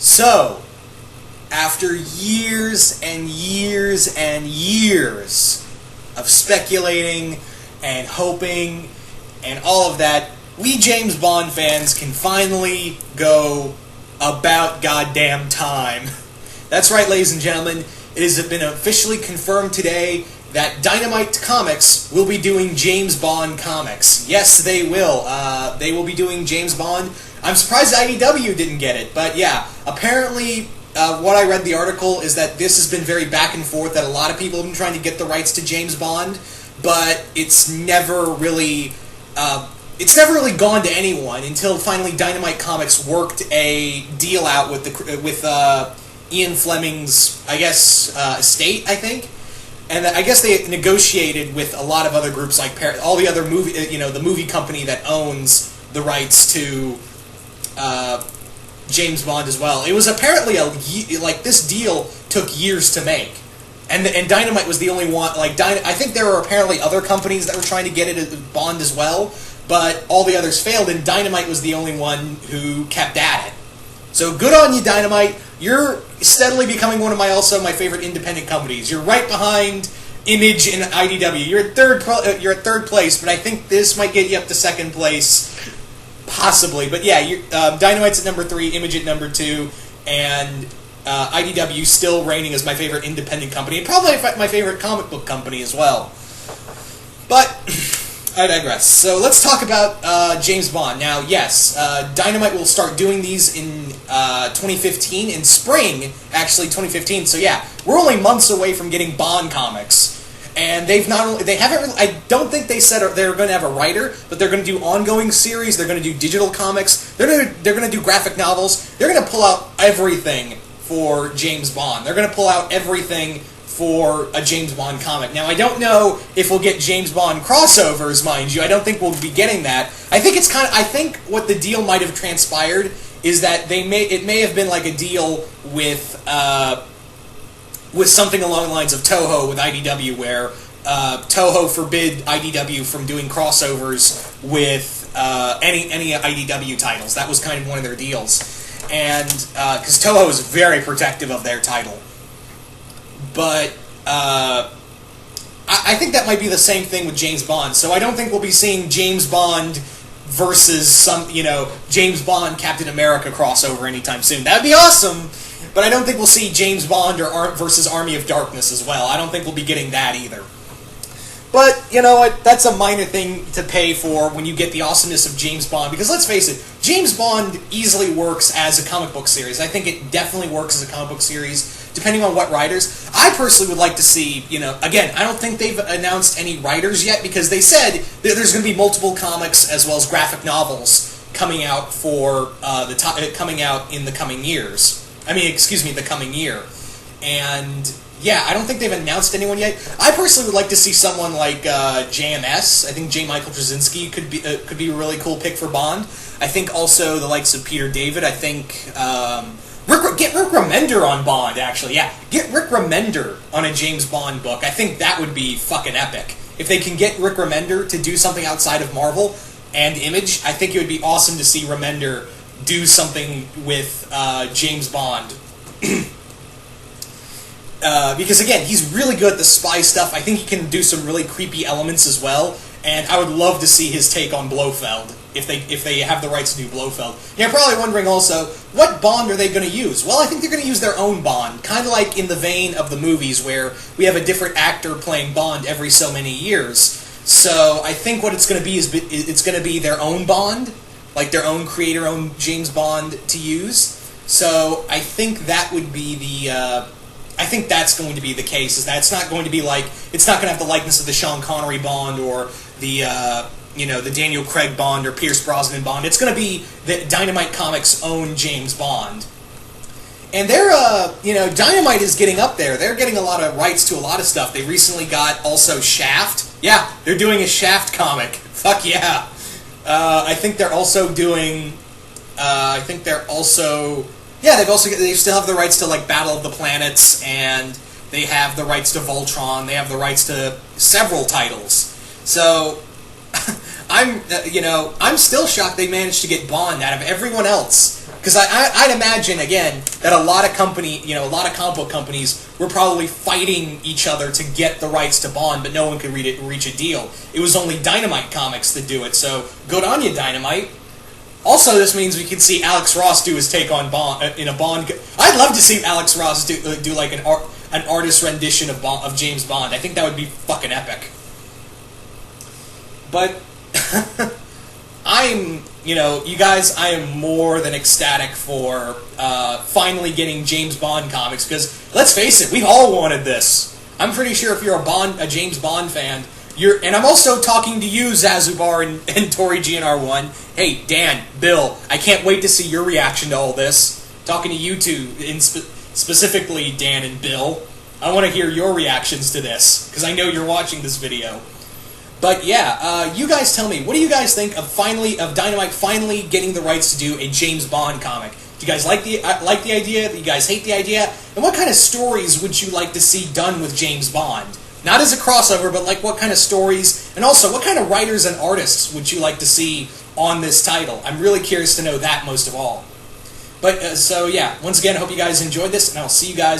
So, after years and years and years of speculating and hoping and all of that, we James Bond fans can finally go about goddamn time. That's right, ladies and gentlemen. It has been officially confirmed today that Dynamite Comics will be doing James Bond comics. Yes, they will. They will be doing James Bond. I'm surprised IDW didn't get it, but yeah, apparently what I read the article is that this has been very back and forth, that a lot of people have been trying to get the rights to James Bond, but it's never really gone to anyone until finally Dynamite Comics worked a deal out with Ian Fleming's, I guess, estate, I think. And I guess they negotiated with a lot of other groups, like all the other the movie company that owns the rights to James Bond as well. It was apparently this deal took years to make, and Dynamite was the only one. I think there were apparently other companies that were trying to get it as Bond as well, but all the others failed, and Dynamite was the only one who kept at it. So good on you, Dynamite. You're steadily becoming one of my favorite independent companies. You're right behind Image and IDW. You're at third place, but I think this might get you up to second place, possibly. But yeah, Dynamite's at number 3, Image at number 2, and IDW still reigning as my favorite independent company, and probably my favorite comic book company as well. But I digress. So let's talk about James Bond. Now, yes, Dynamite will start doing these in 2015, in spring, actually, 2015. So yeah, we're only months away from getting Bond comics. And I don't think they said they're going to have a writer, but they're going to do ongoing series, they're going to do digital comics, they're going to do graphic novels, they're going to pull out everything for James Bond. They're going to pull out everything for a James Bond comic. Now, I don't know if we'll get James Bond crossovers, mind you. I don't think we'll be getting that. I think what the deal might have transpired is that it may have been like a deal with something along the lines of Toho with IDW, where Toho forbid IDW from doing crossovers with any IDW titles. That was kind of one of their deals, and because Toho is very protective of their title. But I think that might be the same thing with James Bond. So I don't think we'll be seeing James Bond versus James Bond Captain America crossover anytime soon. That'd be awesome, but I don't think we'll see James Bond versus Army of Darkness as well. I don't think we'll be getting that either. But, you know what, that's a minor thing to pay for when you get the awesomeness of James Bond, because let's face it, James Bond easily works as a comic book series. I think it definitely works as a comic book series, depending on what writers. I personally would like to see, again, I don't think they've announced any writers yet, because they said that there's going to be multiple comics as well as graphic novels coming out coming out in the coming years. The coming year. And yeah, I don't think they've announced anyone yet. I personally would like to see someone like JMS. I think J. Michael Straczynski could be a really cool pick for Bond. I think also the likes of Peter David. I think get Rick Remender on Bond, actually. Yeah, get Rick Remender on a James Bond book. I think that would be fucking epic. If they can get Rick Remender to do something outside of Marvel and Image, I think it would be awesome to see Remender do something with James Bond. Because again, he's really good at the spy stuff. I think he can do some really creepy elements as well, and I would love to see his take on Blofeld if they have the rights to do Blofeld. You're probably wondering also, what Bond are they going to use? Well, I think they're going to use their own Bond, kind of like in the vein of the movies where we have a different actor playing Bond every so many years. So I think what it's going to be is it's going to be their own Bond, like their own creator-owned James Bond to use. So I think that would be I think that's going to be the case, is that it's not going to be like, it's not going to have the likeness of the Sean Connery Bond or the Daniel Craig Bond or Pierce Brosnan Bond. It's going to be the Dynamite Comics' own James Bond. And they're, Dynamite is getting up there. They're getting a lot of rights to a lot of stuff. They recently got also Shaft. Yeah, they're doing a Shaft comic. Fuck yeah. I think they're also doing, they still have the rights to, like, Battle of the Planets, and they have the rights to Voltron, they have the rights to several titles. So, I'm still shocked they managed to get Bond out of everyone else. Because I'd imagine, again, that a lot of a lot of comic book companies were probably fighting each other to get the rights to Bond, but no one could reach a deal. It was only Dynamite Comics that do it, so good on you, Dynamite. Also, this means we can see Alex Ross do his take on Bond in a Bond. I'd love to see Alex Ross do like an artist rendition of James Bond. I think that would be fucking epic. But you guys, I am more than ecstatic for finally getting James Bond comics, because let's face it, we've all wanted this. I'm pretty sure if you're a James Bond fan, and I'm also talking to you, Zazubar and Tori GNR1. Hey, Dan, Bill, I can't wait to see your reaction to all this. Talking to you two, specifically Dan and Bill. I want to hear your reactions to this, because I know you're watching this video. But yeah, you guys tell me, what do you guys think of Dynamite finally getting the rights to do a James Bond comic? Do you guys like the idea? Do you guys hate the idea? And what kind of stories would you like to see done with James Bond? Not as a crossover, but like what kind of stories, and also what kind of writers and artists would you like to see on this title? I'm really curious to know that most of all. But so yeah, once again, I hope you guys enjoyed this, and I'll see you guys later.